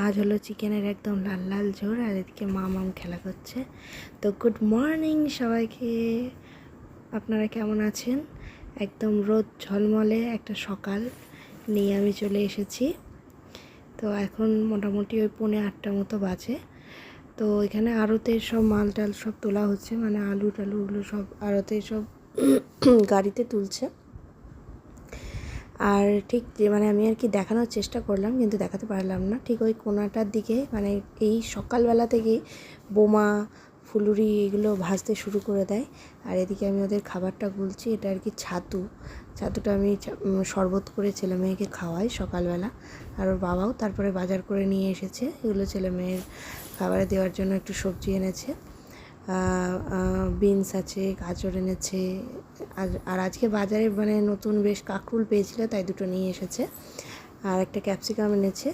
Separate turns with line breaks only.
আজ হলো চিকেনের একদম লাল লাল ঝোল, আর এদিকে মামাম খেলা করছে। তো গুড মর্নিং সবাইকে, আপনারা কেমন আছেন? একদম রোদ ঝলমলে একটা সকাল নিয়ে আমি চলে এসেছি। তো এখন মোটামুটি ওই 7:45 মতো বাজে। তো এখানে আড়তের সব মাল টাল সব তোলা হচ্ছে, মানে আলু টালুগুলো সব আড়তে সব গাড়িতে তুলছে। আর ঠিক যে মানে আমি আর কি দেখানোর চেষ্টা করলাম, কিন্তু দেখাতে পারলাম না। ঠিক ওই কোনাটার দিকে মানে এই সকালবেলা থেকেই বোমা ফুলুরি এগুলো ভাজতে শুরু করে দেয়। আর এদিকে আমি ওদের খাবারটা গুলছি। এটা আর কি ছাতুটা আমি শরবত করে ছেলে মেয়েকে খাওয়াই সকালবেলা। আর ওর বাবাও তারপরে বাজার করে নিয়ে এসেছে এগুলো ছেলে মেয়ের খাবারে দেওয়ার জন্য। একটু সবজি এনেছে, বিনস আছে, গাজর এনেছে। আর আজকে বাজারে মানে নতুন বেশ কাঁকরুল পেয়েছিল, তাই দুটো নিয়ে এসেছে। আর একটা ক্যাপসিকাম এনেছে।